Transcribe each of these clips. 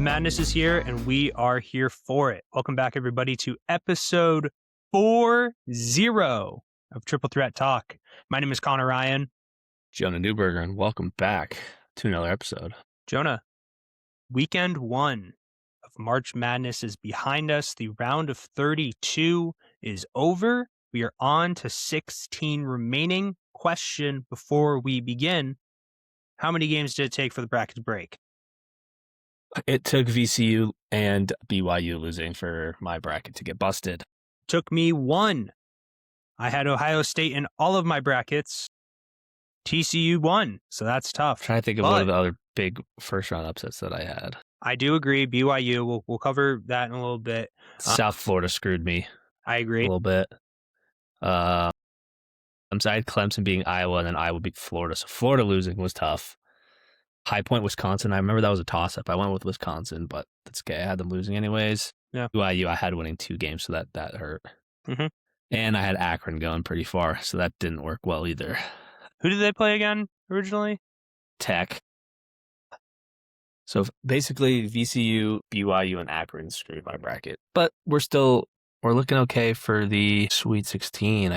Madness is here, and we are here for it. Welcome back, everybody, to episode 40 of Triple Threat Talk. My name is Connor Ryan. Jonah Newberger, and welcome back to another episode. Jonah, weekend one of March Madness is behind us. The round of 32 is over. We are on to 16 remaining. Question before we begin: how many games did it take for the bracket to break? It took VCU and BYU losing for my bracket to get busted. Took me one. I had Ohio State in all of my brackets. TCU won, so that's tough. I'm trying to think of one of the other big first-round upsets that I had. I do agree. BYU, we'll cover that in a little bit. South Florida screwed me. I agree. A little bit. I'm sorry, Clemson beating Iowa, and then Iowa beat Florida. So Florida losing was tough. High Point, Wisconsin. I remember that was a toss-up. I went with Wisconsin, but that's okay. I had them losing anyways. Yeah. BYU, I had winning 2 games, so that hurt. Mm-hmm. And I had Akron going pretty far, so that didn't work well either. Who did they play again originally? Tech. So basically, VCU, BYU, and Akron screwed my bracket. But we're looking okay for the Sweet 16.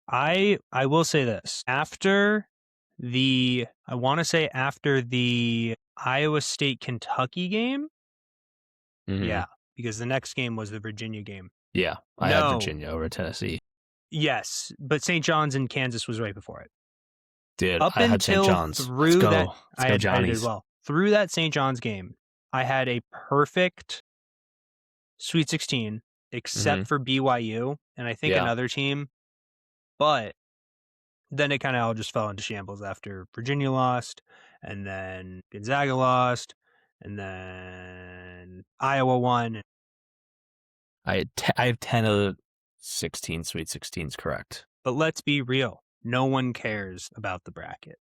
I will say this. After the Iowa State-Kentucky game, Mm-hmm. yeah, because the next game was the Virginia game. Yeah, I had Virginia over Tennessee. Yes, but St. John's in Kansas was right before it. Dude, Up I had until St. John's. Through Let's go. that, Let's go, I did Johnnies. well. Through that St. John's game, I had a perfect Sweet 16, except for BYU, and I think another team. But then it kind of all just fell into shambles after Virginia lost, and then Gonzaga lost, and then Iowa won. I have 10 of the 16 Sweet 16s correct. But let's be real. No one cares about the bracket.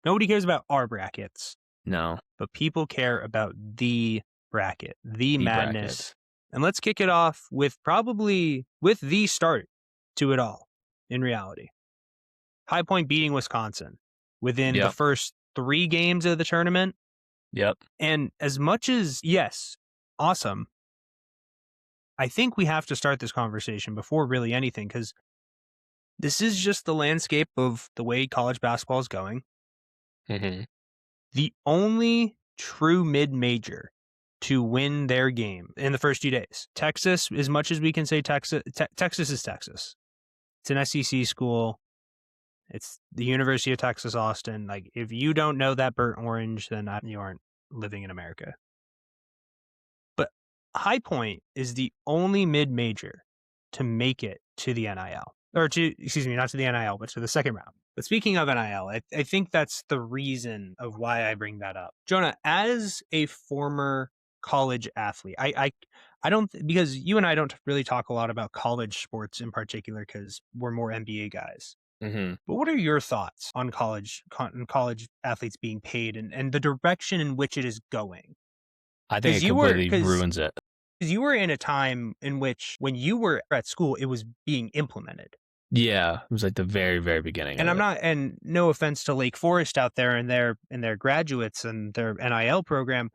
Nobody cares about our brackets. No. But people care about the bracket, the madness. Bracket. And let's kick it off with the start to it all, in reality. High Point beating Wisconsin within the first 3 games of the tournament. Yep. And as much as, yes, awesome, I think we have to start this conversation before really anything, because this is just the landscape of the way college basketball is going. Mm-hmm. The only true mid-major to win their game in the first few days. Texas, as much as we can say Texas is Texas. It's an SEC school. It's the University of Texas, Austin. Like, if you don't know that burnt orange, then you aren't living in America. But High Point is the only mid-major to make it to the NIL. Not to the NIL, but to the second round. But speaking of NIL, I think that's the reason of why I bring that up. Jonah, as a former college athlete, I don't, because you and I don't really talk a lot about college sports in particular because we're more NBA guys. Mm-hmm. But what are your thoughts on college athletes being paid and the direction in which it is going? I think it completely ruins it. Because you were in a time in which, when you were at school, it was being implemented. Yeah, it was like the very, very beginning. And no offense to Lake Forest out there and their graduates and their NIL program,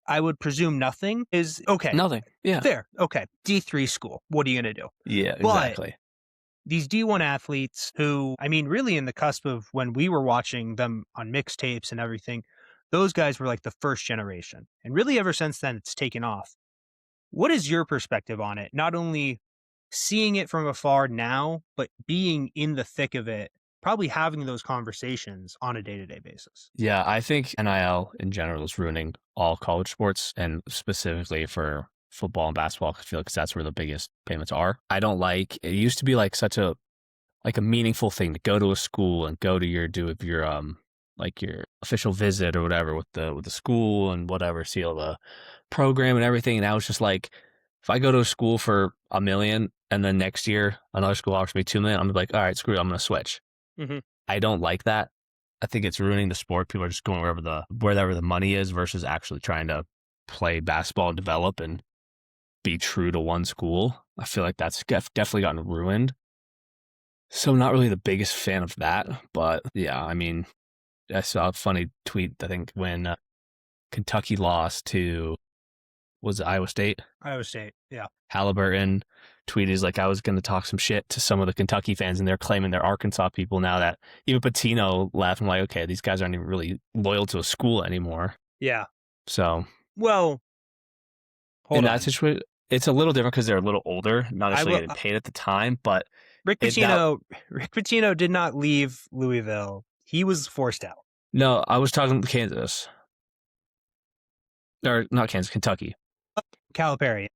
I would presume nothing is okay. Nothing. Yeah. Fair. Okay. D3 school. What are you going to do? Yeah, exactly. But these D1 athletes who, I mean, really in the cusp of when we were watching them on mixtapes and everything, those guys were like the first generation. And really ever since then, it's taken off. What is your perspective on it? Not only seeing it from afar now, but being in the thick of it, probably having those conversations on a day-to-day basis. Yeah, I think NIL in general is ruining all college sports, and specifically for football and basketball. I feel like that's where the biggest payments are. I don't like, it used to be like such a meaningful thing to go to a school and go to your official visit or whatever with the school and whatever, see all the program and everything. And now it's just like, if I go to a school for $1 million and then next year another school offers me $2 million, I'm like, all right, screw it, I'm going to switch. Mm-hmm. I don't like that. I think it's ruining the sport. People are just going wherever the money is versus actually trying to play basketball and develop and be true to one school. I feel like that's definitely gotten ruined. So I'm not really the biggest fan of that. But yeah, I mean, I saw a funny tweet, I think, when Kentucky lost to, was it Iowa State? Iowa State, yeah. Halliburton tweeted like, I was going to talk some shit to some of the Kentucky fans, and they're claiming they're Arkansas people now. That even Patino laughed. I'm like, okay, these guys aren't even really loyal to a school anymore. Yeah. So, well, in that situation, it's a little different because they're a little older, not necessarily getting paid at the time. But Rick Pitino did not leave Louisville. He was forced out. No, I was talking Kansas. Or not Kansas, Kentucky. Calipari.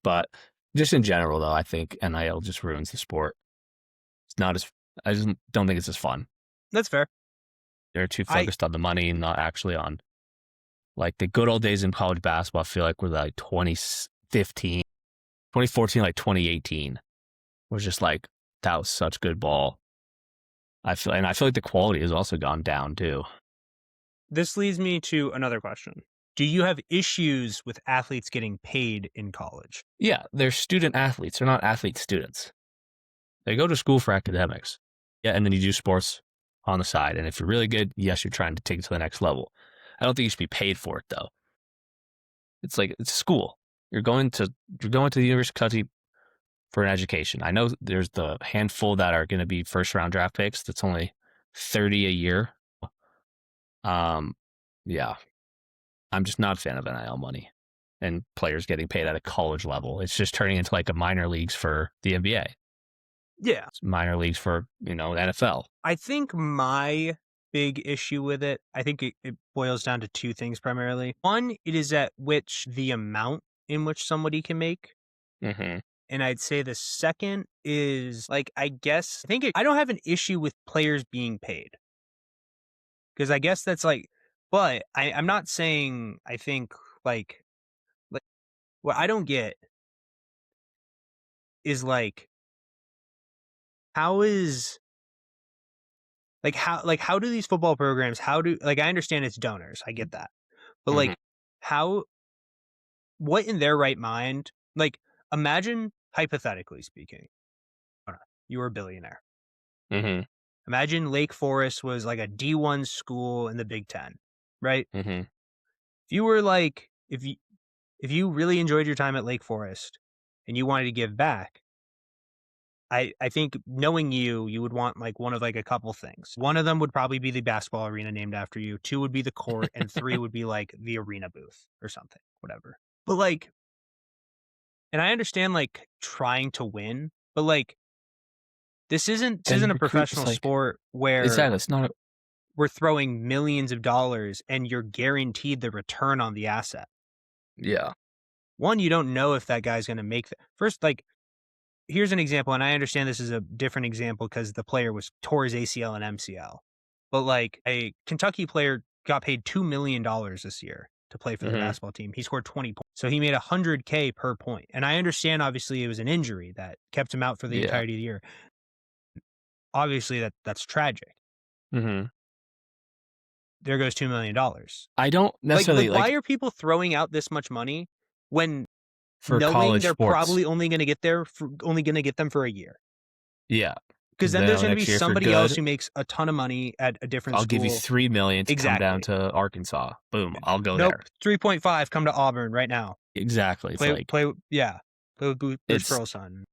But just in general, though, I think NIL just ruins the sport. It's not as, I just don't think it's as fun. That's fair. They're too focused on the money, not actually on, like, the good old days in college basketball. I feel like were like 2014, like 2018 was just like, that was such good ball. I feel like the quality has also gone down too. This leads me to another question. Do you have issues with athletes getting paid in college? Yeah, they're student athletes. They're not athlete students. They go to school for academics. Yeah, and then you do sports on the side. And if you're really good, yes, you're trying to take it to the next level. I don't think you should be paid for it, though. It's like, it's school. You're going to the University of Kentucky for an education. I know there's the handful that are going to be first-round draft picks. That's only $30 a year. Yeah. I'm just not a fan of NIL money and players getting paid at a college level. It's just turning into like a minor leagues for the NBA. Yeah. It's minor leagues for, NFL. I think my big issue with it, I think it boils down to two things primarily. One, it is at which the amount in which somebody can make. Mm-hmm. And I'd say the second is, like, I don't have an issue with players being paid. Because I guess that's like, but I'm not saying, I think, like, what I don't get is, like, how do these football programs, I understand it's donors, I get that. But, like, what in their right mind, like, imagine, hypothetically speaking, you were a billionaire. Mm-hmm. Imagine Lake Forest was like a D1 school in the Big Ten, right? Mm-hmm. If you were like, if you really enjoyed your time at Lake Forest and you wanted to give back, I think knowing you would want like one of like a couple things. One of them would probably be the basketball arena named after you. 2 would be the court, and 3 would be like the arena booth or something, whatever. But like, and I understand like trying to win, but like, this isn't a professional sport where exactly, it's not we're throwing millions of dollars and you're guaranteed the return on the asset. Yeah. One, you don't know if that guy's going to make first, like, here's an example, and I understand this is a different example because the player tore his ACL and MCL. But like, a Kentucky player got paid $2 million this year to play for the basketball team. He scored 20 points. So he made $100K per point. And I understand, obviously, it was an injury that kept him out for the entirety of the year. Obviously, that's tragic. Mm-hmm. There goes $2 million. I don't necessarily why are people throwing out this much money when for knowing college they're sports. Probably only going to get them for a year? Yeah, because then there's going to be somebody else who makes a ton of money at a different school. I'll give you $3 million to come down to Arkansas. Boom, I'll go there. 3.5, come to Auburn right now. Exactly. Play with Bruce Pearl's son.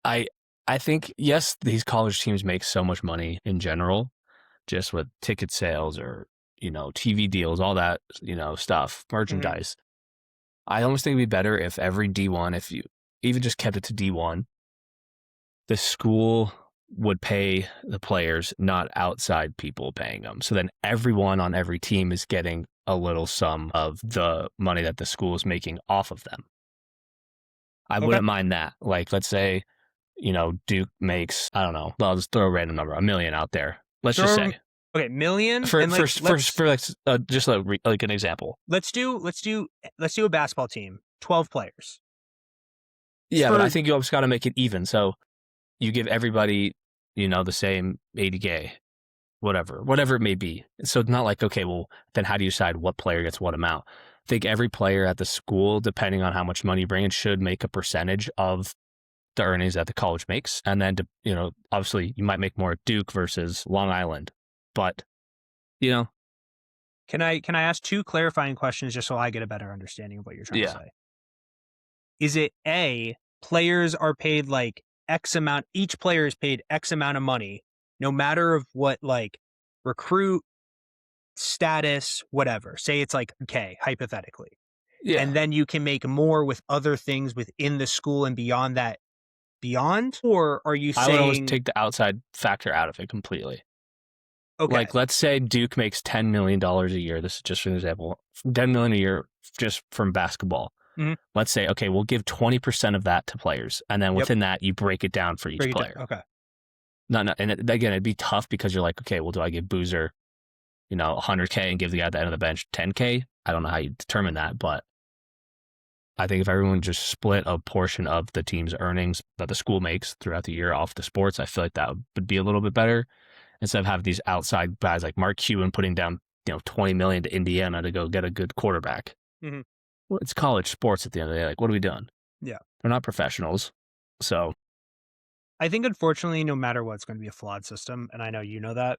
I think, yes, these college teams make so much money in general, just with ticket sales or, TV deals, all that, stuff, merchandise. Mm-hmm. I almost think it'd be better if every D1, if you even just kept it to D1, the school would pay the players, not outside people paying them. So then everyone on every team is getting a little sum of the money that the school is making off of them. I wouldn't mind that. Like, let's say, Duke makes, I don't know, I'll just throw a random number, $1 million out there. Let's just say. Okay, million for just like an example. Let's do a basketball team, 12 players. Yeah, but I think you always got to make it even. So you give everybody, the same 80K, whatever it may be. So it's not like, okay, well, then how do you decide what player gets what amount? I think every player at the school, depending on how much money you bring in, should make a percentage of the earnings that the college makes. And then, obviously you might make more at Duke versus Long Island. But, you know, Can I ask 2 clarifying questions just so I get a better understanding of what you're trying to yeah. say? Is it A, players are paid like X amount, each player is paid X amount of money, no matter of what like recruit, status, whatever. Say it's like K, hypothetically. Yeah. And then you can make more with other things within the school and beyond that beyond? Or are you I would always saying take the outside factor out of it completely. okay, Like, let's say Duke makes $10 million a year. This is just an example. $10 million a year just from basketball. Mhm. Let's say, okay, we'll give 20% of that to players. And then Yep. within that, you break it down for each break it down. player. Okay. No, and again, it'd be tough because you're like, okay, well, do I give Boozer, 100K and give the guy at the end of the bench 10K? I don't know how you determine that, but I think if everyone just split a portion of the team's earnings that the school makes throughout the year off the sports, I feel like that would be a little bit better instead of having these outside guys like Mark Cuban putting down, $20 million to Indiana to go get a good quarterback. Mhm. Well, it's college sports at the end of the day. Like, what are we doing? Yeah. They're not professionals. So, I think unfortunately, no matter what, it's going to be a flawed system, and I know you know that.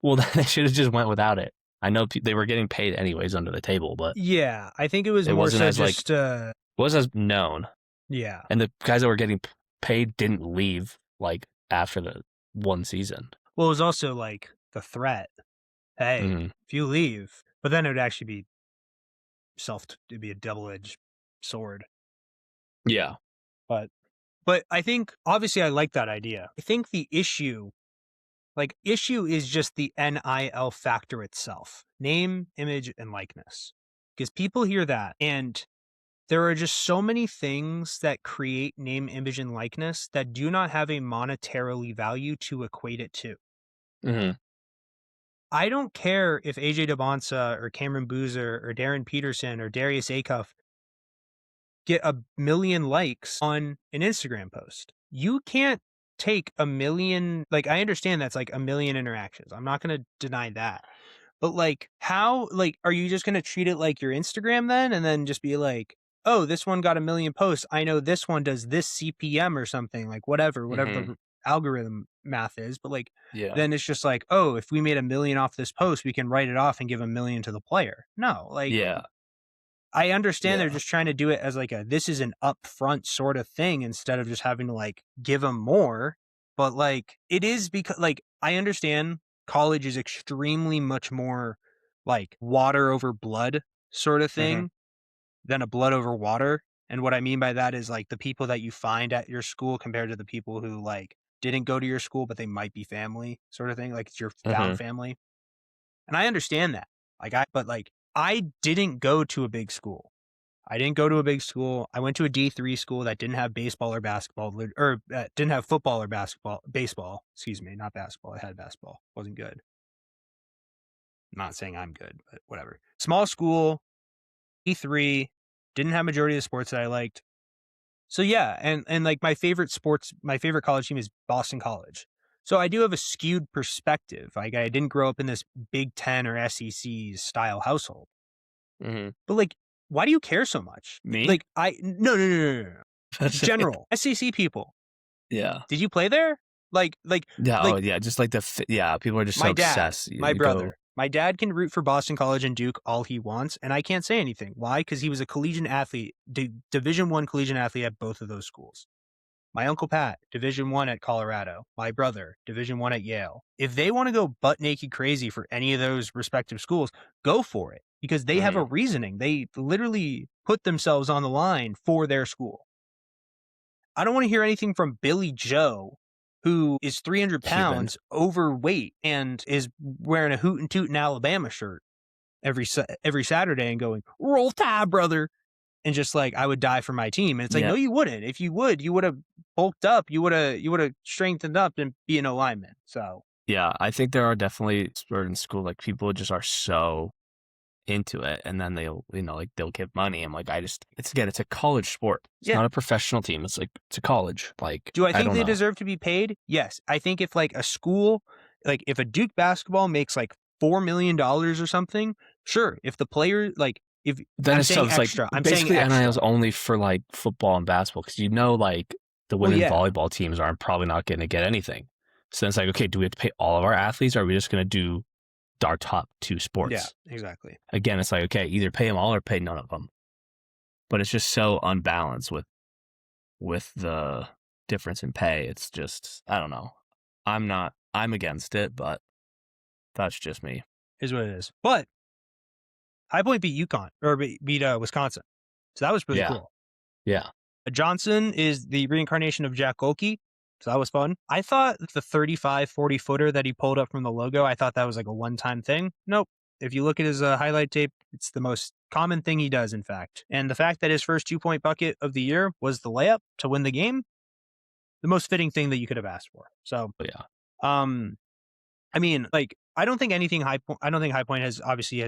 well, they should have just went without it. I know they were getting paid anyways under the table, but Yeah, I think it was it more wasn't so as just it wasn't as known. yeah. And the guys that were getting paid didn't leave like after the one season. Well, it was also like the threat. Hey, Mhm. if you leave, but then it would actually be it'd be a double-edged sword. Yeah. But I think obviously I like that idea. I think the issue is just the NIL factor itself. Name, image, and likeness. Because people hear that and there are just so many things that create name, image, and likeness that do not have a monetarily value to equate it to. Mm-hmm. I don't care if AJ DeBonsa or Cameron Boozer or Darren Peterson or Darius Acuff get 1 million likes on an Instagram post. You can't take 1 million, like I understand that's like 1 million interactions. I'm not going to deny that. But like how, like, are you just going to treat it like your Instagram then and then just be like, oh, this one got 1 million posts. I know this one does this CPM or something, like whatever the algorithm math is. But like, Yeah. then it's just like, oh, if we made 1 million off this post, we can write it off and give 1 million to the player. No, like, Yeah. I understand they're Yeah. just trying to do it as like this is an upfront sort of thing instead of just having to like give them more. But like it is because like I understand college is extremely much more like water over blood sort of thing than a blood over water. And what I mean by that is like the people that you find at your school compared to the people who like didn't go to your school, but they might be family sort of thing. Like it's your found family. And I understand that. But I didn't go to a big school. I didn't go to a big school. I went to a D3 school that didn't have baseball or basketball, or didn't have football or baseball. Excuse me, not basketball. It had basketball. Wasn't good. I'm not saying I'm good, but whatever. Small school, D3, didn't have majority of the sports that I liked. So yeah, and like my favorite college team is Boston College. So I do have a skewed perspective. Like I didn't grow up in this Big Ten or SEC style household. But like, why do you care so much? Me? Like no. General SEC people. Yeah. Did you play there? Like Yeah. like Oh, yeah. Just like people are just so my dad, obsessed. my brother. My dad can root for Boston College and Duke all he wants, and I can't say anything. Why? Because he was a collegiate athlete, Division I collegiate athlete at both of those schools. My uncle Pat, Division I at Colorado. My brother, Division I at Yale. If they want to go butt naked crazy for any of those respective schools, go for it because they have a reasoning. They literally put themselves on the line for their school. I don't want to hear anything from Billy Joe, who is 300 pounds, overweight, and is wearing a Hootin' Tootin' Alabama shirt every Saturday and going, "Roll Tide, brother." And just like, I would die for my team. And it's like, no, you wouldn't. If you would have bulked up. You would have strengthened up and be an lineman. So yeah, I think there are definitely certain school like people just are so into it, and then they'll they'll give money. I'm like, it's a college sport. It's not a professional team. It's like it's a college. Like, do I think don't they know. deserve to be paid? Yes. I think if like a school, like if a Duke basketball makes like $4 million or something, sure. If the player if then I'm it's saying so extra, like I'm basically saying extra. NIL is only for like football and basketball because like the women's volleyball teams aren't probably not going to get anything. So then it's like, okay, do we have to pay all of our athletes, or are we just going to do our top 2 sports? Yeah, exactly. Again, it's like, okay, either pay them all or pay none of them. But it's just so unbalanced with the difference in pay. It's just, I don't know. I'm against it, but that's just me. Is what it is. But High Point beat UConn, or beat Wisconsin. So that was really cool. Yeah. Johnson is the reincarnation of Jack Golke. So that was fun. I thought the 35-40 footer that he pulled up from the logo, I thought that was like a one-time thing. Nope. If you look at his highlight tape, it's the most common thing he does, in fact. And the fact that his first 2-point bucket of the year was the layup to win the game, the most fitting thing that you could have asked for. So, yeah. I mean, like, I don't think High Point has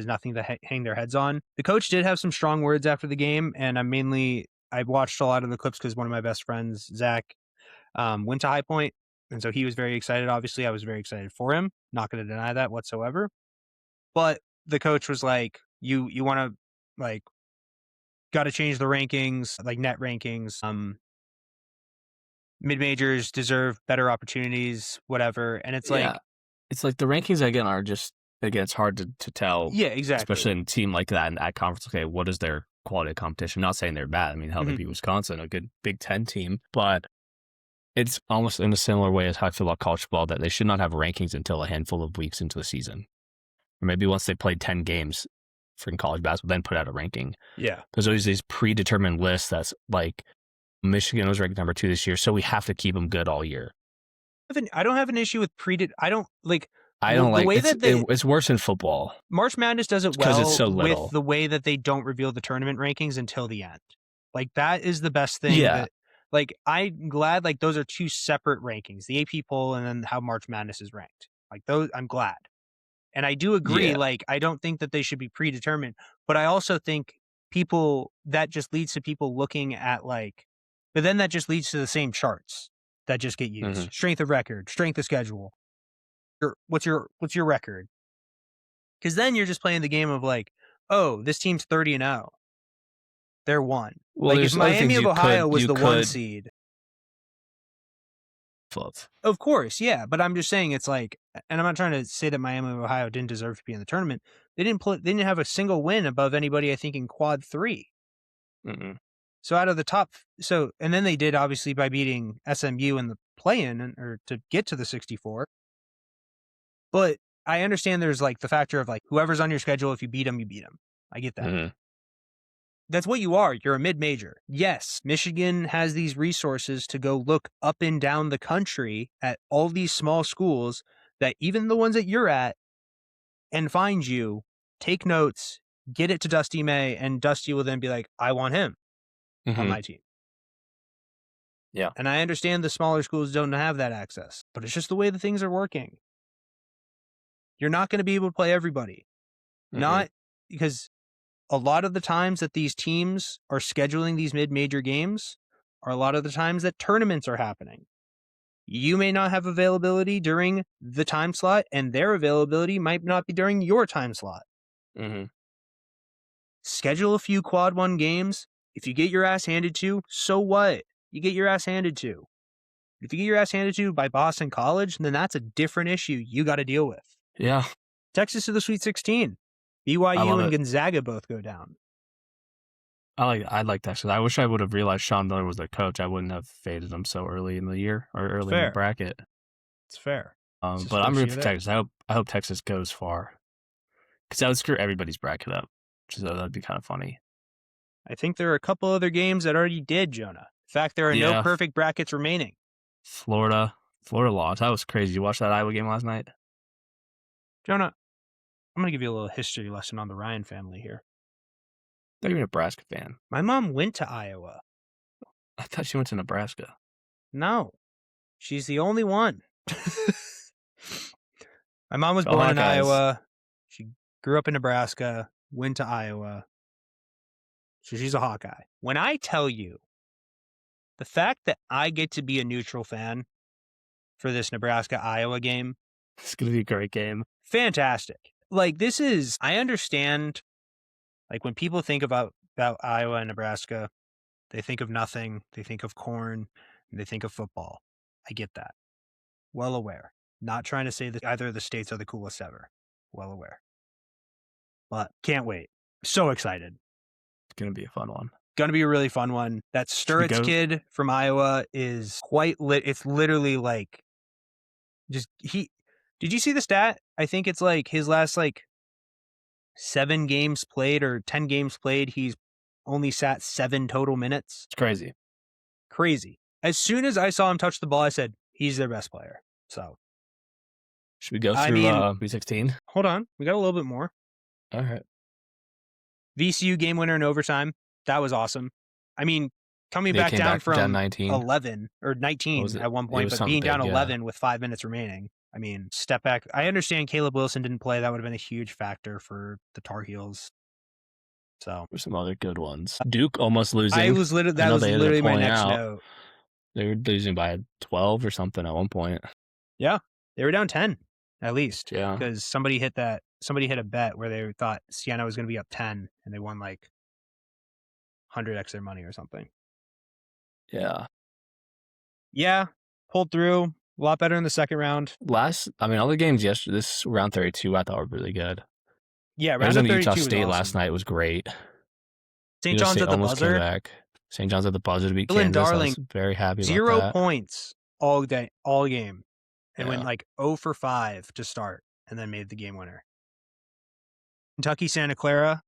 nothing to hang their heads on. The coach did have some strong words after the game, and I watched a lot of the clips because one of my best friends, Zach, went to High Point, and so he was very excited. Obviously, I was very excited for him. Not going to deny that whatsoever. But the coach was like, "You want to like, got to change the rankings, like net rankings. Mid majors deserve better opportunities, whatever." And it's like, it's like the rankings again are just, again, it's hard to tell. Yeah, exactly. Especially in a team like that in that conference. Okay, what is their quality of competition? Not saying they're bad. I mean, hell, they beat Wisconsin, a good Big Ten team, but it's almost in a similar way as how I feel about college football, that they should not have rankings until a handful of weeks into the season. Or maybe once they played 10 games for college basketball, then put out a ranking. Yeah. There's always these predetermined lists that's like, Michigan was ranked number 2 this year, so we have to keep them good all year. I don't have an issue with it's worse in football. March Madness does it well it's so little. With the way that they don't reveal the tournament rankings until the end. Like, that is the best thing. Yeah. Like, I'm glad, like, those are 2 separate rankings, the AP poll and then how March Madness is ranked. Like, those, I'm glad. And I do agree, like, I don't think that they should be predetermined, but I also think that just leads to people looking at, like, but then that just leads to the same charts that just get used. Strength of record, strength of schedule. What's your record? Because then you're just playing the game of like, oh, this team's 30-0. They're 1. Well, like, if Miami of Ohio was the 1 seed. Of course, yeah. But I'm just saying, it's like, and I'm not trying to say that Miami of Ohio didn't deserve to be in the tournament. They didn't have a single win above anybody, I think, in quad 3. So out of the top, and then they did, obviously, by beating SMU in the play-in, or to get to the 64. But I understand there's like the factor of like, whoever's on your schedule, if you beat them, you beat them. I get that. That's what you are. You're a mid-major. Yes, Michigan has these resources to go look up and down the country at all these small schools, that even the ones that you're at, and find you, take notes, get it to Dusty May, and Dusty will then be like, I want him on my team. Yeah. And I understand the smaller schools don't have that access, but it's just the way the things are working. You're not going to be able to play everybody. Not because a lot of the times that these teams are scheduling these mid-major games are a lot of the times that tournaments are happening. You may not have availability during the time slot, and their availability might not be during your time slot. Schedule a few quad 1 games. If you get your ass handed to, so what? You get your ass handed to. If you get your ass handed to by Boston College, then that's a different issue you got to deal with. Yeah. Texas to the Sweet 16. BYU and Gonzaga both go down. I like Texas. I wish I would have realized Sean Miller was their coach. I wouldn't have faded them so early in the year, or early in the bracket. It's fair. But I'm rooting for Texas. I hope Texas goes far, because that would screw everybody's bracket up. So that'd be kind of funny. I think there are a couple other games that already did, Jonah. In fact, there are no perfect brackets remaining. Florida lost. That was crazy. You watched that Iowa game last night? Jonah, I'm going to give you a little history lesson on the Ryan family here. I thought you were a Nebraska fan. My mom went to Iowa. I thought she went to Nebraska. No. She's the only one. My mom was born in Iowa. She grew up in Nebraska, went to Iowa. So she's a Hawkeye. When I tell you the fact that I get to be a neutral fan for this Nebraska-Iowa game, it's going to be a great game. Fantastic. Like, I understand, like, when people think about Iowa and Nebraska, they think of nothing. They think of corn. And they think of football. I get that. Well aware. Not trying to say that either of the states are the coolest ever. Well aware. But can't wait. So excited. It's going to be a fun one. Going to be a really fun one. That Sturridge kid from Iowa is quite lit. It's literally like just did you see the stat? I think it's like his last like 7 games played or 10 games played. He's only sat 7 total minutes. It's crazy. Crazy. As soon as I saw him touch the ball, I said, he's their best player. So should we go through B16? Hold on. We got a little bit more. All right. VCU game winner in overtime. That was awesome. I mean, coming back down from 19. 11 or 19 at one point, but being down 11 with 5 minutes remaining. I mean, step back. I understand Caleb Wilson didn't play. That would have been a huge factor for the Tar Heels. So there's some other good ones. Duke almost losing. That was literally my next note. They were losing by 12 or something at one point. Yeah, they were down 10 at least. Yeah, because somebody hit a bet where they thought Siena was going to be up 10, and they won like 100x their money or something. Yeah, pulled through a lot better in the second round. All the games yesterday, this round 32, I thought were really good. Yeah, round 32 Utah was State awesome. Last night was great. St. John's at the buzzer. St. John's at the buzzer to beat Dylan Kansas. Darling, I was very happy about 0 that. points all game, and went like 0 for 5 to start, and then made the game winner. Kentucky Santa Clara,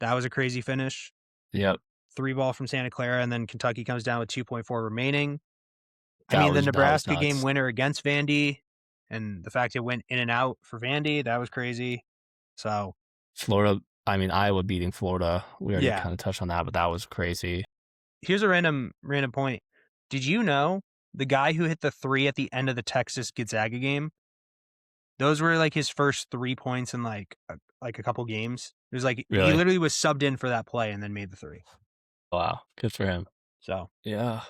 that was a crazy finish. Yep. 3-ball from Santa Clara, and then Kentucky comes down with 2.4 remaining. The Nebraska game winner against Vandy, and the fact it went in and out for Vandy, that was crazy. So Florida, Iowa beating Florida. We already kind of touched on that, but that was crazy. Here's a random point. Did you know the guy who hit the 3 at the end of the Texas Gonzaga game? Those were like his first 3 points in like a couple games. It was like He literally was subbed in for that play and then made the 3. Wow, good for him. So yeah,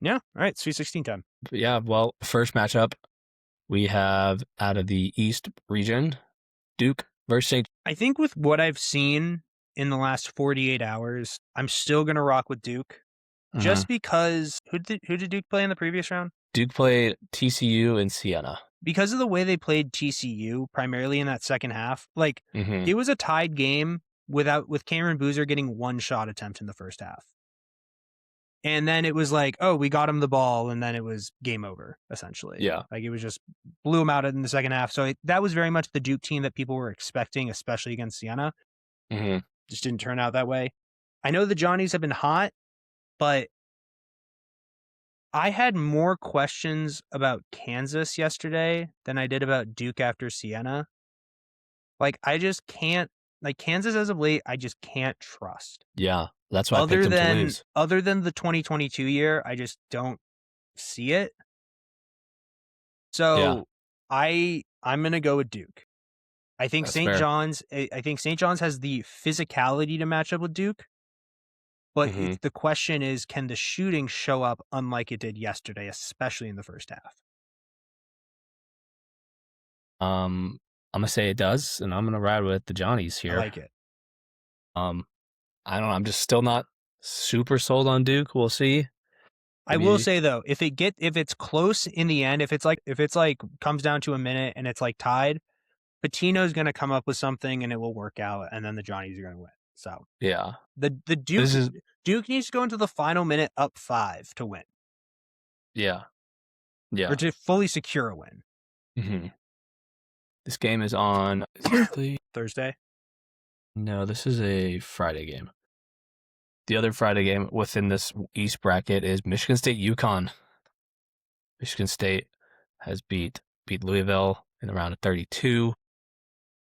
all right, Sweet 16 time. But yeah, well, first matchup we have out of the East region, Duke versus St. I think with what I've seen in the last 48 hours, I'm still gonna rock with Duke, just because who did Duke play in the previous round? Duke played TCU and Siena. Because of the way they played TCU, primarily in that second half, it was a tied game with Cameron Boozer getting 1 shot attempt in the first half. And then it was like, oh, we got him the ball, and then it was game over, essentially. Yeah. It was just blew him out in the second half. So that was very much the Duke team that people were expecting, especially against Siena. Just didn't turn out that way. I know the Johnnies have been hot, but I had more questions about Kansas yesterday than I did about Duke after Siena. I just can't, Kansas as of late, I just can't trust. Yeah, that's why I picked them to lose. Other than the 2022 year, I just don't see it. So I'm going to go with Duke. I think St. John's has the physicality to match up with Duke. But the question is, can the shooting show up unlike it did yesterday, especially in the first half? I'm going to say it does, and I'm going to ride with the Johnnies here. I like it. I don't know. I'm just still not super sold on Duke. We'll see. I will say though, if it's close in the end, if it's like comes down to a minute and it's like tied, Patino's going to come up with something and it will work out, and then the Johnnies are going to win. So yeah, the Duke needs to go into the final minute up 5 to win. Yeah, or to fully secure a win. This game is on Thursday. No, this is a Friday game. The other Friday game within this East bracket is Michigan State UConn. Michigan State has beat Louisville in the round of 32,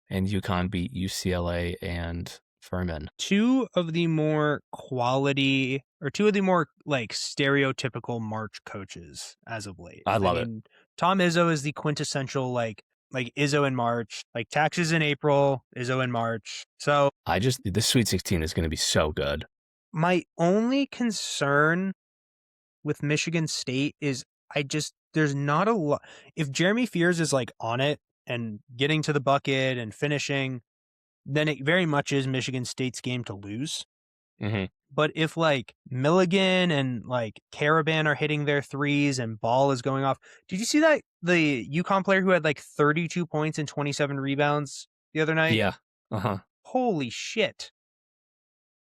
and UConn beat UCLA and Furman. Two of the more stereotypical March coaches as of late. I love it. Tom Izzo is the quintessential like Izzo in March, like taxes in April, Izzo in March. So this Sweet 16 is going to be so good. My only concern with Michigan State is there's not a lot. If Jeremy Fears is on it and getting to the bucket and finishing, then it very much is Michigan State's game to lose. Mm-hmm. But if like Milligan and like Caravan are hitting their threes and Ball is going off, did you see that the UConn player who had like 32 points and 27 rebounds the other night? Yeah. Uh-huh. Holy shit.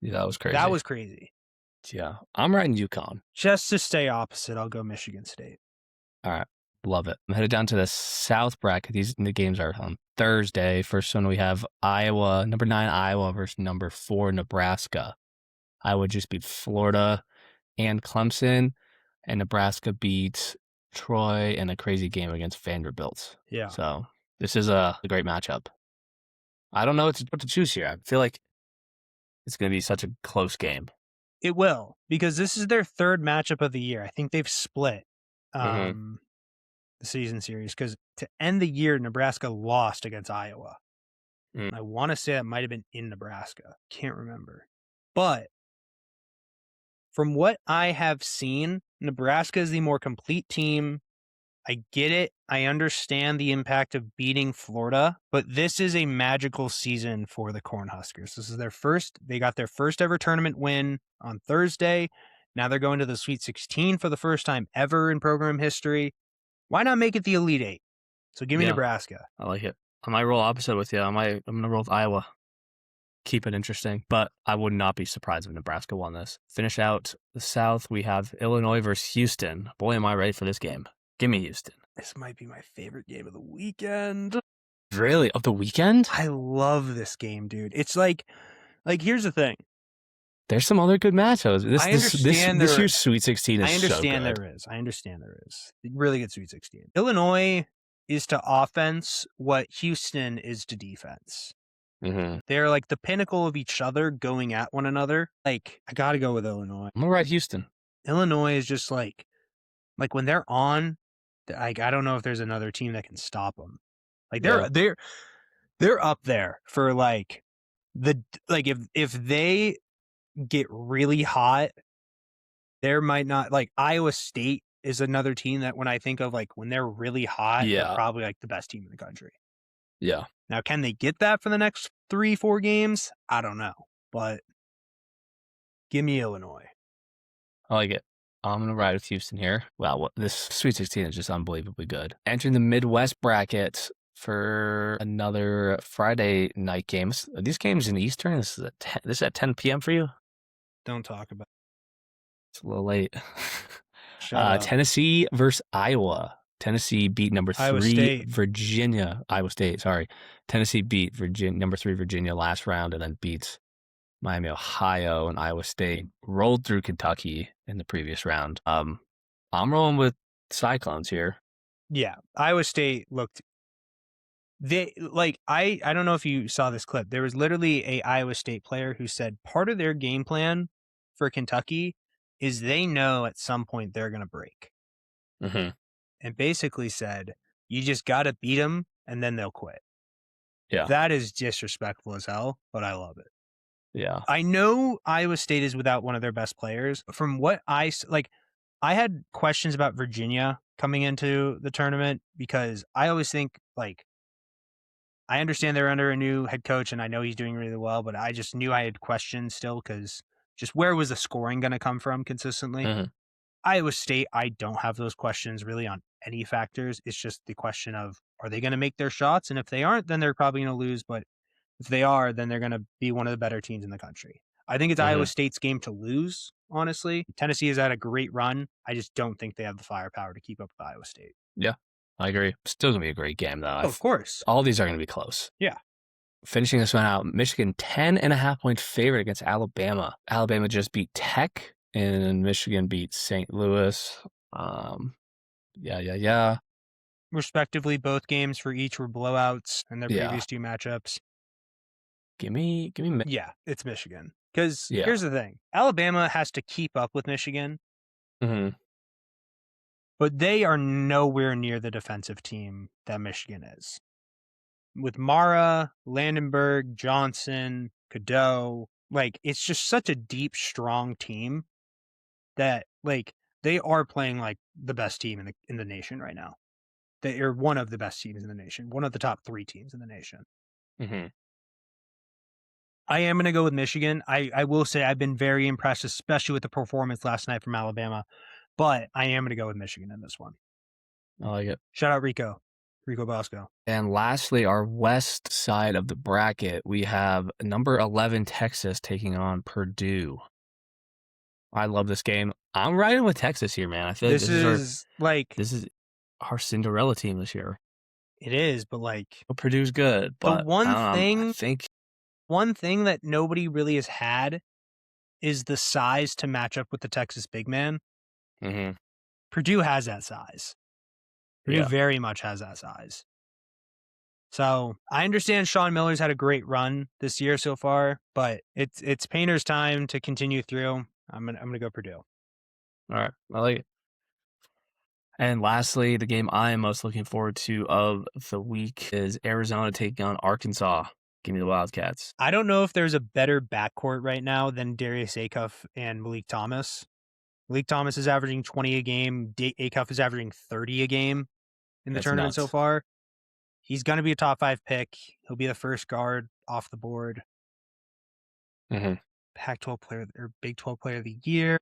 Yeah, that was That crazy. was crazy. Yeah. I'm riding UConn. Just to stay opposite, I'll go Michigan State. All right. Love it. I'm headed down to the South bracket. The games are on Thursday. First one we have Iowa, number 9 Iowa versus number 4 Nebraska. Iowa just beat Florida and Clemson, and Nebraska beat Troy in a crazy game against Vanderbilt. Yeah. So this is a great matchup. I don't know what to choose here. I feel like it's going to be such a close game. It will, because this is their third matchup of the year. I think they've split Mm-hmm. the season series because to end the year, Nebraska lost against Iowa. Mm. I want to say that might have been in Nebraska. Can't remember. But from what I have seen, Nebraska is the more complete team. I get it. I understand the impact of beating Florida, but this is a magical season for the Cornhuskers. This is they got their first ever tournament win on Thursday. Now they're going to the Sweet 16 for the first time ever in program history. Why not make it the Elite Eight? So give me Nebraska. I like it. I might roll opposite with you. I'm going to roll with Iowa. Keep it interesting, but I would not be surprised if Nebraska won this. Finish out the South, we have Illinois versus Houston. Boy, am I ready for this game. Give me Houston. This might be my favorite game of the weekend. Really? Of the weekend? I love this game, dude. It's like here's the thing. There's some other good matchups. This year's Sweet 16 is so good. I understand there is. Really good Sweet 16. Illinois is to offense what Houston is to defense. Mm-hmm. They're like the pinnacle of each other going at one another. Like, I got to go with Illinois. I'm going to ride Houston. Illinois is just like when they're on, like, I don't know if there's another team that can stop them. Like they're up there for like if they get really hot, there might not like Iowa State is another team that when I think of like when they're really hot, they're probably like the best team in the country. Yeah. Now, can they get that for the next 3-4 games? I don't know, but give me Illinois. I like it. I'm going to ride with Houston here. Wow, this Sweet 16 is just unbelievably good. Entering the Midwest bracket for another Friday night games. Are these games in Eastern? This is at 10 p.m. for you? Don't talk about it. It's a little late. Shut up. Tennessee versus Iowa. Tennessee beat number 3 Virginia. Iowa State, sorry. Tennessee beat number 3 Virginia last round and then beats Miami, Ohio, and Iowa State. Rolled through Kentucky in the previous round. I'm rolling with Cyclones here. Yeah, Iowa State looked. I don't know if you saw this clip. There was literally a Iowa State player who said part of their game plan for Kentucky is they know at some point they're going to break. Mm-hmm. And basically said, you just got to beat them and then they'll quit. Yeah. That is disrespectful as hell, but I love it. Yeah. I know Iowa State is without one of their best players. From what I had questions about Virginia coming into the tournament because I always think I understand they're under a new head coach and I know he's doing really well, but I just knew I had questions still because just where was the scoring going to come from consistently? Mm-hmm. Iowa State, I don't have those questions really on any factors. It's just the question of, are they going to make their shots? And if they aren't, then they're probably going to lose. But if they are, then they're going to be one of the better teams in the country. I think it's Iowa State's game to lose, honestly. Tennessee has had a great run. I just don't think they have the firepower to keep up with Iowa State. Yeah, I agree. Still going to be a great game, though. Oh, of course. All these are going to be close. Yeah. Finishing this one out, Michigan 10.5-point favorite against Alabama. Alabama just beat Tech, and Michigan beat St. Louis. Yeah. Respectively, both games for each were blowouts in their previous 2 matchups. Give me. Yeah, it's Michigan. Because here's the thing. Alabama has to keep up with Michigan. Mm-hmm. But they are nowhere near the defensive team that Michigan is. With Mara, Landenberg, Johnson, Cadeau, it's just such a deep, strong team that they are playing like the best team in the nation right now. They are one of the best teams in the nation, one of the top 3 teams in the nation. Mm-hmm. I am going to go with Michigan. I will say I've been very impressed, especially with the performance last night from Alabama. But I am going to go with Michigan in this one. I like it. Shout out Rico Bosco. And lastly, our west side of the bracket, we have number 11 Texas taking on Purdue. I love this game. I'm riding with Texas here, man. I feel like this is our Cinderella team this year. It is, but like Purdue's good. But the one I think one thing that nobody really has had is the size to match up with the Texas big man. Mm-hmm. Purdue has that size. Purdue very much has that size. So I understand Sean Miller's had a great run this year so far, but it's Painter's time to continue through. I'm gonna go Purdue. All right, I like it. And lastly, the game I am most looking forward to of the week is Arizona taking on Arkansas. Give me the Wildcats. I don't know if there's a better backcourt right now than Darius Acuff and Malik Thomas. Malik Thomas is averaging 20 a game. Acuff is averaging 30 a game in the tournament so far. He's going to be a top 5 pick. He'll be the first guard off the board. Mm-hmm. Pac-12 player or Big 12 player of the year.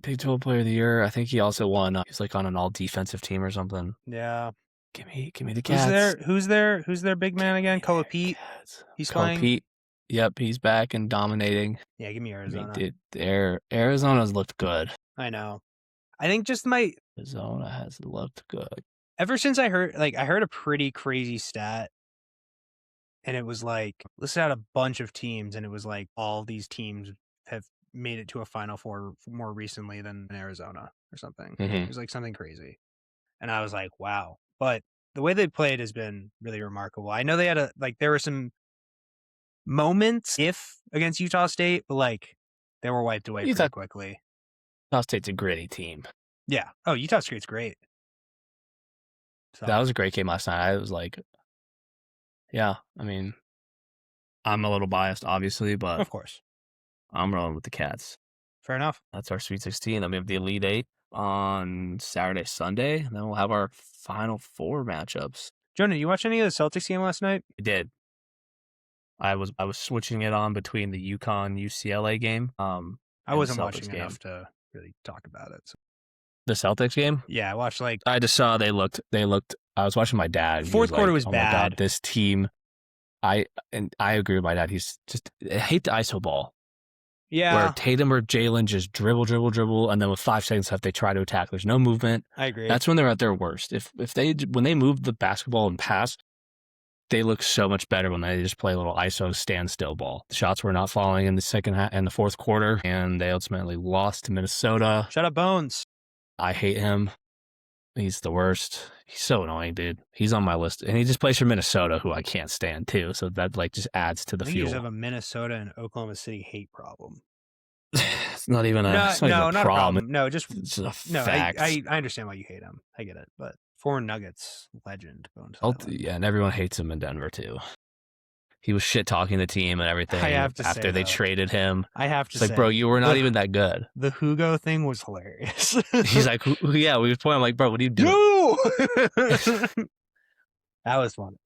Big 12 player of the year. I think he also won. He's like on an all defensive team or something. Yeah. Give me the Cats. Who's their big man again? Koa Pete. He's playing. Pete. Yep, he's back and dominating. Yeah, give me Arizona. I mean, Arizona's looked good. I know. I think just Arizona has looked good. Ever since I heard a pretty crazy stat, and it was like listed out a bunch of teams, and it was like all these teams have made it to a Final Four more recently than Arizona or something. Mm-hmm. It was like something crazy, and I was like, wow. But the way they played has been really remarkable. I know they had there were some moments against Utah State, but like they were wiped away pretty quickly. Utah State's a gritty team. Yeah. Oh, Utah State's great. So. That was a great game last night. I was like, yeah, I mean, I'm a little biased, obviously, but of course, I'm rolling with the Cats. Fair enough. That's our Sweet 16. Then we have the Elite Eight on Saturday, Sunday. And then we'll have our Final Four matchups. Jonah, you watch any of the Celtics game last night? I did. I was switching it on between the UConn UCLA game. I wasn't watching enough to really talk about it. So. The Celtics game? Yeah, I watched I just saw they looked. I was watching my dad. Fourth quarter was oh bad. My God, this team. I agree with my dad. He's just I hate the ISO ball. Yeah. Where Tatum or Jalen just dribble, and then with 5 seconds left, they try to attack. There's no movement. I agree. That's when they're at their worst. When they move the basketball and pass, they look so much better when they just play a little ISO standstill ball. The shots were not falling in the second half and the fourth quarter, and they ultimately lost to Minnesota. Shut up, Bones. I hate him. He's the worst. He's so annoying, dude. He's on my list. And he just plays for Minnesota, who I can't stand, too. So that just adds to the fuel. You just have a Minnesota and Oklahoma City hate problem. It's not even a problem. No, just a fact. I understand why you hate him. I get it. But former Nuggets legend. Yeah, and everyone hates him in Denver, too. He was shit-talking the team and everything after they traded him. I have to say. It's like, bro, you were not even that good. The Hugo thing was hilarious. He's like, yeah, we was pointing. I'm like, bro, what are you doing? No! That was fun.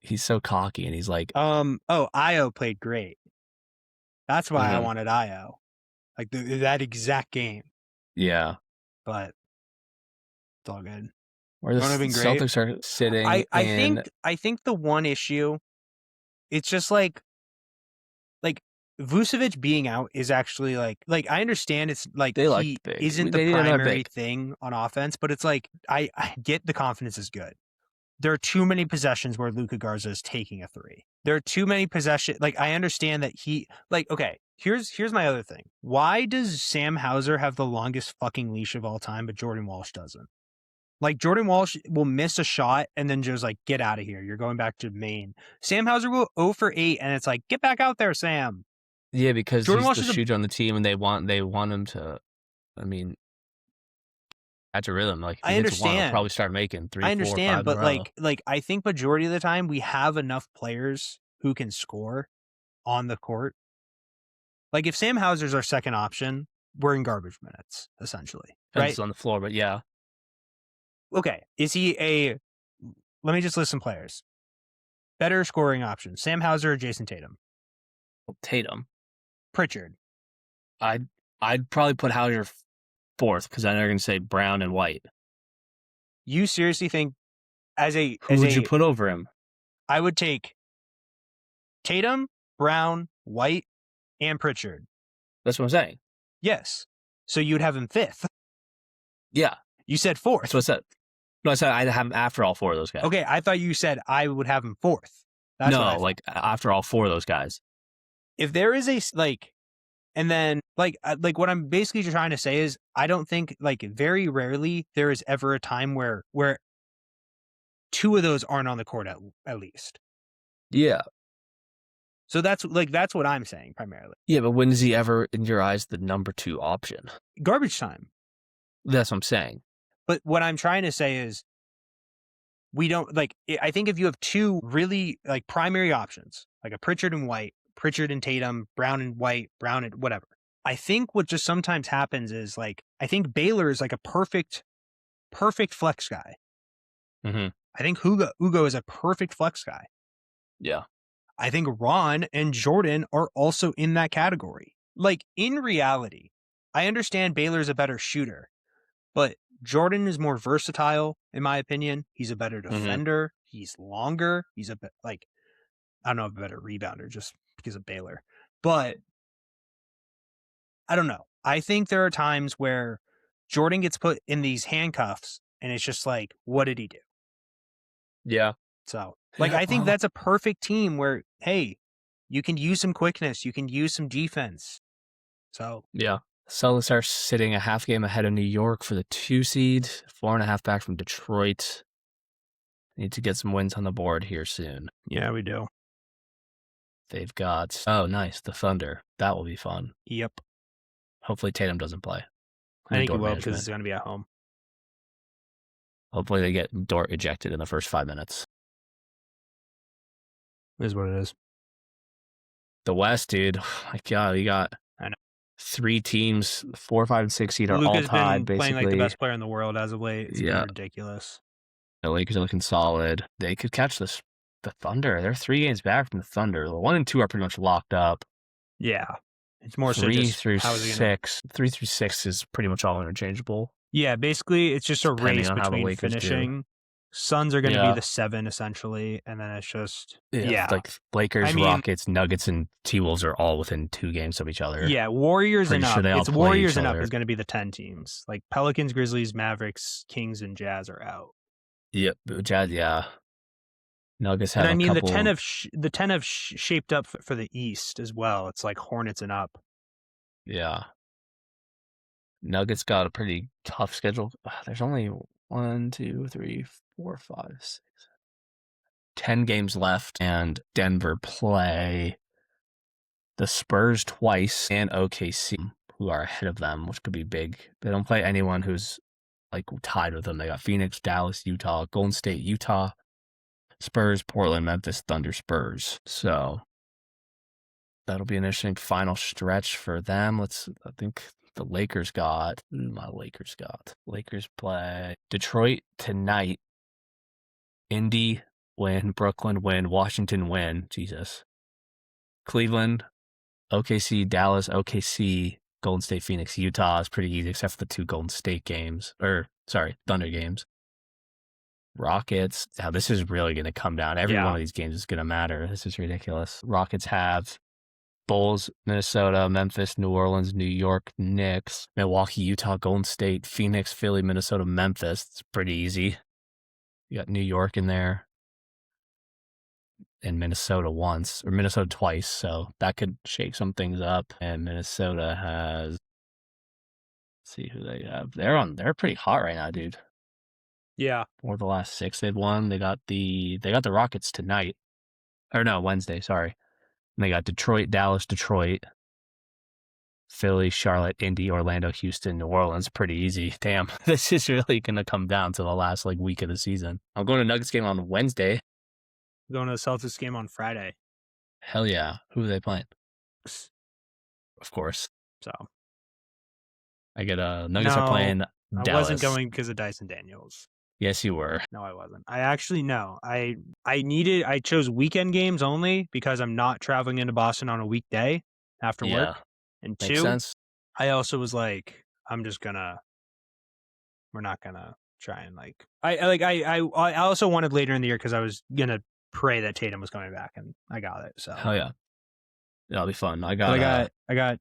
He's so cocky, and he's like... Io played great. That's why I wanted Io. Like, that exact game. Yeah. But it's all good. Where the Celtics are sitting I think the one issue... It's just like Vucevic being out is actually like I understand it's like he isn't the primary thing on offense, but it's like I get the confidence is good. There are too many possessions where Luka Garza is taking a 3. There are too many possessions. Like I understand that okay, here's my other thing. Why does Sam Hauser have the longest fucking leash of all time, but Jordan Walsh doesn't? Like, Jordan Walsh will miss a shot and then just, like, get out of here. You're going back to Maine. Sam Hauser will 0 for 8, and it's like, get back out there, Sam. Yeah, because Jordan Walsh is the shooter on the team, and they want him to, I mean, catch a rhythm. Like, I understand. He'll probably start making 3, 4, 5 I understand, but, like, I think majority of the time we have enough players who can score on the court. Like, if Sam Hauser's our second option, we're in garbage minutes, essentially. Right? He's on the floor, but yeah. Okay, is he let me just list some players. Better scoring options, Sam Hauser or Jason Tatum? Tatum. Pritchard. I'd probably put Hauser fourth because I know you're going to say Brown and White. You seriously think Who would you put over him? I would take Tatum, Brown, White, and Pritchard. That's what I'm saying. Yes. So you'd have him fifth. Yeah. You said fourth. That's what I said. No, I said I'd have him after all four of those guys. Okay, I thought you said I would have him fourth. That's no, like after all four of those guys. If there is a and then what I'm basically trying to say is I don't think very rarely there is ever a time where two of those aren't on the court at least. Yeah. So that's what I'm saying primarily. Yeah, but when is he ever, in your eyes, the number two option? Garbage time. That's what I'm saying. But what I'm trying to say is we don't I think if you have two really primary options, like a Pritchard and White, Pritchard and Tatum, Brown and White, Brown and whatever. I think what just sometimes happens is I think Baylor is a perfect flex guy. Mm-hmm. I think Ugo is a perfect flex guy. Yeah. I think Ron and Jordan are also in that category. In reality, I understand Baylor is a better shooter, but Jordan is more versatile, in my opinion. He's a better defender. Mm-hmm. He's longer. He's a bit I don't know, a better rebounder just because of Baylor. But I don't know. I think there are times where Jordan gets put in these handcuffs and it's just what did he do? Yeah. So, I think that's a perfect team where, hey, you can use some quickness. You can use some defense. So. Yeah. Celtics are sitting a half game ahead of New York for the 2 seed, 4.5 back from Detroit. Need to get some wins on the board here soon. Yeah, we do. They've got, nice, the Thunder. That will be fun. Yep. Hopefully Tatum doesn't play. I think he will because it's going to be at home. Hopefully they get Dort ejected in the first 5 minutes. It is what it is. The West, dude. My God, we got 3 teams, 4, 5, and 6 seed are all tied, basically. Playing like the best player in the world as of late. It's ridiculous. The Lakers are looking solid. They could catch the Thunder. They're 3 games back from the Thunder. The 1 and 2 are pretty much locked up. Yeah. It's more 3 through 6. 3 through 6 is pretty much all interchangeable. Yeah, basically it's just a race between finishing. Suns are going to be the 7 essentially, and then it's just Lakers, Rockets, Nuggets, and T-Wolves are all within 2 games of each other. Yeah, Warriors and up. It's Warriors and up is going to be the 10 teams. Pelicans, Grizzlies, Mavericks, Kings, and Jazz are out. Yep, Jazz. Yeah, Nuggets have. And the 10 have shaped up for the East as well. It's Hornets and up. Yeah. Nuggets got a pretty tough schedule. There's only 1, 2, 3, 4, 5, 6, 10 games left, and Denver play the Spurs twice and OKC, who are ahead of them, which could be big. They don't play anyone who's tied with them. They got Phoenix, Dallas, Utah, Golden State, Utah, Spurs, Portland, Memphis, Thunder, Spurs. So that'll be an interesting final stretch for them. I think the Lakers got. Lakers play Detroit tonight. Indy win. Brooklyn win. Washington win. Jesus. Cleveland, OKC, Dallas, OKC, Golden State, Phoenix, Utah is pretty easy except for the 2 Golden State games. Thunder games. Rockets. Now this is really going to come down. Every one of these games is going to matter. This is ridiculous. Rockets have Bulls, Minnesota, Memphis, New Orleans, New York, Knicks, Milwaukee, Utah, Golden State, Phoenix, Philly, Minnesota, Memphis. It's pretty easy. You got New York in there and Minnesota twice, so that could shake some things up. And Minnesota has, let's see who they have. They're pretty hot right now, dude. Yeah. For the last 6 they've won. They got the Rockets tonight. Or no, Wednesday, sorry. And they got Detroit, Dallas, Detroit, Philly, Charlotte, Indy, Orlando, Houston, New Orleans. Pretty easy. Damn, this is really going to come down to the last week of the season. I'm going to Nuggets game on Wednesday. I'm going to the Celtics game on Friday. Hell yeah. Who are they playing? Of course. So. I get Nuggets are playing Dallas. I wasn't going because of Dyson Daniels. Yes, you were. No, I wasn't. I actually no. I chose weekend games only because I'm not traveling into Boston on a weekday after work. Yeah, And makes 2, sense. I also was like, we're not gonna try and I also wanted later in the year because I was gonna pray that Tatum was coming back, and I got it. So Hell yeah, that'll be fun. but I got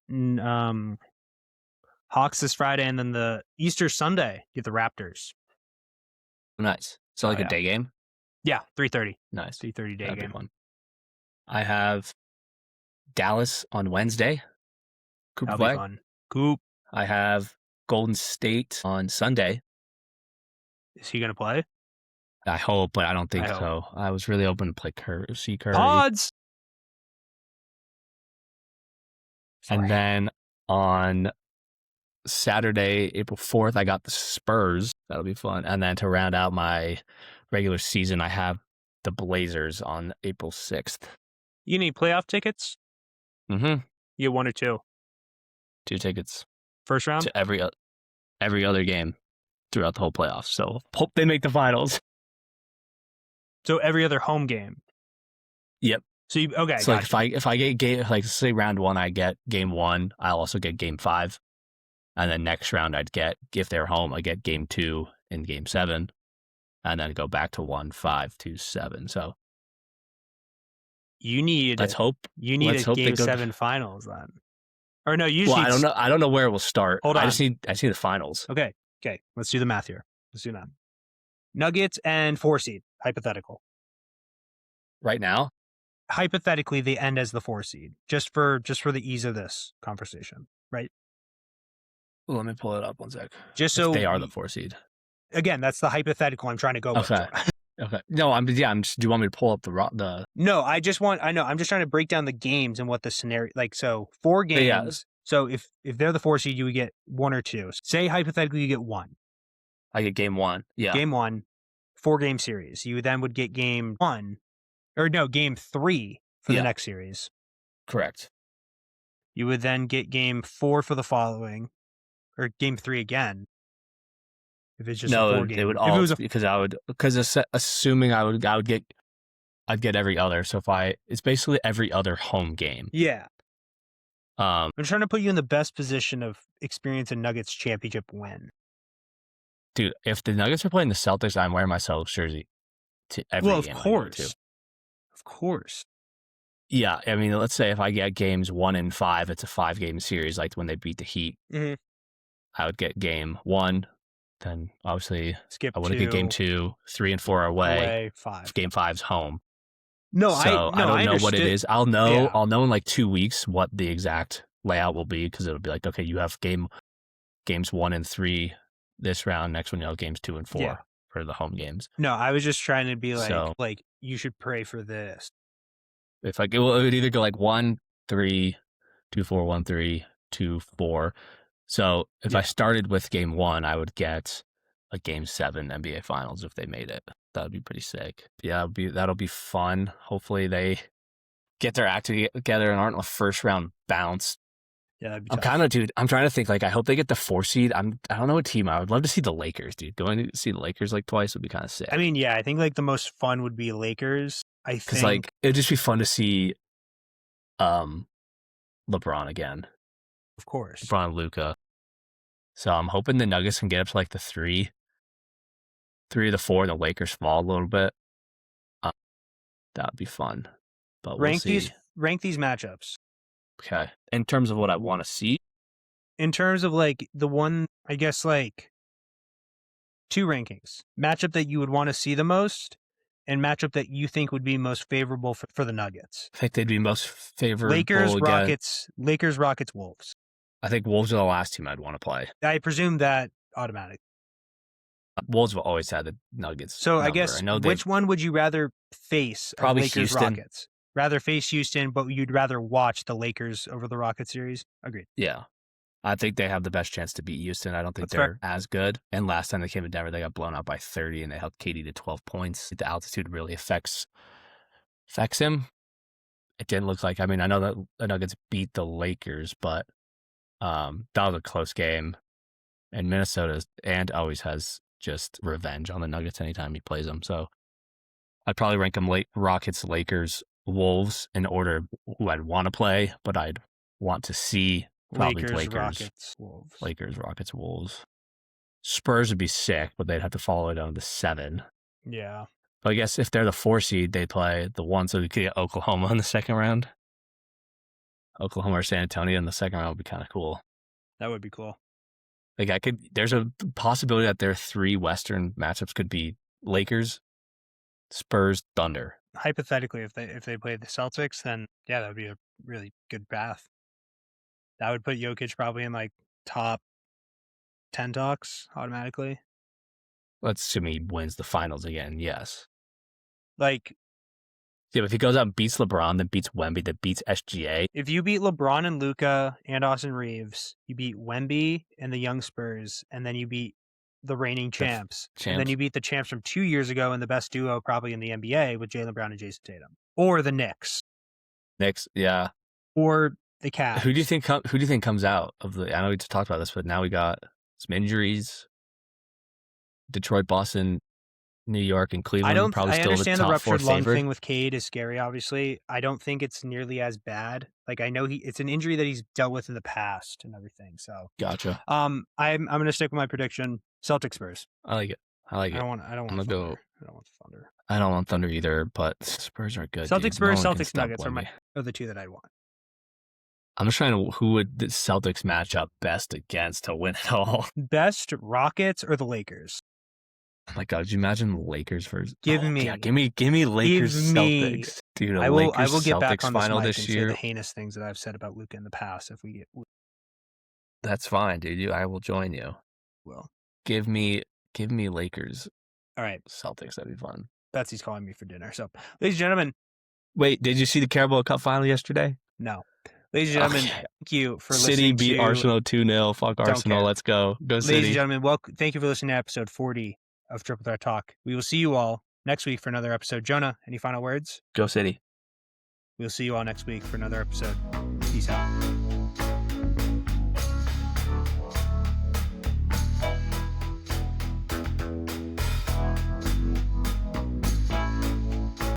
Hawks this Friday, and then the Easter Sunday get the Raptors. Nice. So like a day game. Yeah, 3:30. Nice. 3:30 day That'd game. be fun. I have Dallas on Wednesday. Coop That'll play. be fun. Coop. I have Golden State on Sunday. Is he gonna play? I hope, but I don't think I hope. so. I was really open to play Curry. Pods. And then on Saturday, April 4th, I got the Spurs. That'll be fun. And then to round out my regular season, I have the Blazers on April 6th. You need playoff tickets? Mm-hmm. You get 1 or 2? 2 tickets. First round? To every other game throughout the whole playoffs. So hope they make the finals. So every other home game? Yep. So okay. So like if I get game, like say round 1, I get game 1. I'll also get game 5, and then next round I'd get, if they're home, I get game 2 and game 7, and then go back to 1, 5, 2, 7. So you need. Let's hope. You need a game 7 finals then. Or no, usually. Well, I don't know. I don't know where it will start. Hold on. I see the finals. Okay. Let's do the math here. Let's do that. Nuggets and 4 seed, hypothetical. Right now, hypothetically, they end as the 4 seed, just for the ease of this conversation, right? Well, let me pull it up 1 sec. Just so they are the 4 seed. Again, that's the hypothetical I'm trying to go with. Okay. No, do you want me to pull up the? No, I'm just trying to break down the games and what the scenario, like, so 4 games. Yeah. So if they're the 4 seed, you would get 1 or 2. Say hypothetically you get 1. I get game 1. Yeah. Game 1, 4-game series. You then would get game 1, or no, game 3 for the next series. Correct. You would then get game 4 for the following, or game 3 again. If it's just a 4 game. It would all, assuming I'd get every other. So it's basically every other home game. Yeah. I'm trying to put you in the best position of experience a Nuggets championship win. Dude, if the Nuggets are playing the Celtics, I'm wearing my Celtics jersey to every game. Well, of course. Of course. Yeah, I mean, let's say if I get games 1 and 5, it's a 5-game series, like when they beat the Heat. Mm-hmm. I would get game 1, then obviously skip. I would get game 2, 3 and 4 are away. 5. Game 5's home. No, I don't know what it is. I'll know in like 2 weeks what the exact layout will be, because it'll be like, okay, you have games 1 and 3 this round. Next one, you'll have games 2 and 4 for the home games. No, I was just trying to be like you should pray for this. If it would either go like 1, 3, 2, 4, 1, 3, 2, 4. So if I started with game 1, I would get a game 7 NBA Finals if they made it. That would be pretty sick. Yeah, that'll be fun. Hopefully they get their act together and aren't a first round bounce. Yeah, that'd be tough. I'm trying to think, like, I hope they get the 4 seed. I don't know what team. I would love to see the Lakers, dude. Going to see the Lakers like twice would be kind of sick. I mean, yeah, I think like the most fun would be Lakers. Because like it'd just be fun to see LeBron again. Of course. LeBron and Luka. So I'm hoping the Nuggets can get up to like the 3 of the 4, and the Lakers fall a little bit. That would be fun. But we'll see. Rank these matchups. Okay. In terms of what I want to see. In terms of like the one, I guess like 2 rankings. Matchup that you would want to see the most, and matchup that you think would be most favorable for the Nuggets. I think they'd be most favorable. Lakers, Rockets, Wolves. I think Wolves are the last team I'd want to play. I presume that automatic. Wolves have always had the Nuggets. So I guess which one would you rather face? Probably Lakers, Houston. Rockets. Rather face Houston, but you'd rather watch the Lakers over the Rockets series? Agreed. Yeah. I think they have the best chance to beat Houston. I don't think they're as good. And last time they came to Denver, they got blown out by 30, and they held KD to 12 points. The altitude really affects him. It didn't look like. I mean, I know that the Nuggets beat the Lakers, but that was a close game. And Minnesota always has just revenge on the Nuggets anytime he plays them. So I'd probably rank them Rockets, Lakers, Wolves in order who I'd want to play, but I'd want to see probably Lakers, Rockets, Wolves. Lakers, Rockets, Wolves. Spurs would be sick, but they'd have to follow it down to 7. Yeah. But I guess if they're the 4 seed, they play the 1, so we could get Oklahoma in the second round. Oklahoma or San Antonio in the second round would be kind of cool. That would be cool. Like there's a possibility that their 3 Western matchups could be Lakers, Spurs, Thunder. Hypothetically, if they played the Celtics, then yeah, that would be a really good path. That would put Jokic probably in like top 10 talks automatically. Let's assume he wins the finals again. Yes. Like, yeah, but if he goes out and beats LeBron, then beats Wemby, then beats SGA. If you beat LeBron and Luka and Austin Reeves, you beat Wemby and the young Spurs, and then you beat the reigning champs. And then you beat the champs from 2 years ago and the best duo probably in the NBA with Jaylen Brown and Jason Tatum. Or the Knicks. Yeah. Or the Cavs. Who do you think comes out of the? I know we just talked about this, but now we got some injuries. Detroit, Boston, New York, and Cleveland. I understand the ruptured lung favorite. thing with Cade is scary. Obviously, I don't think it's nearly as bad. Like I know it's an injury that he's dealt with in the past and everything. So gotcha. I'm gonna stick with my prediction: Celtics Spurs. I like it. I don't want Thunder. I don't want Thunder either, but Spurs are good. Celtics Spurs, Celtics Nuggets are the 2 that I'd want. I'm just trying to who would the Celtics match up best against to win it all. Best Rockets or the Lakers? Oh my God, could you imagine the Lakers first? Give me Lakers Celtics. Dude, I will Lakers get back Celtics on final this this mic and year. say the heinous things that I've said about Luka in the past if we get. That's fine, dude. I will join you. Well, give me Lakers. All right. Celtics, that'd be fun. Betsy's calling me for dinner. So, ladies and gentlemen. Wait, did you see the Carabao Cup final yesterday? No. Ladies and gentlemen, thank you for listening. City beat Arsenal 2-0. Fuck Arsenal. Let's go. Go City. Ladies and gentlemen, thank you for listening to episode 40 of Triple Threat Talk. We will see you all next week for another episode. Jonah, any final words? Go City. We'll see you all next week for another episode. Peace out.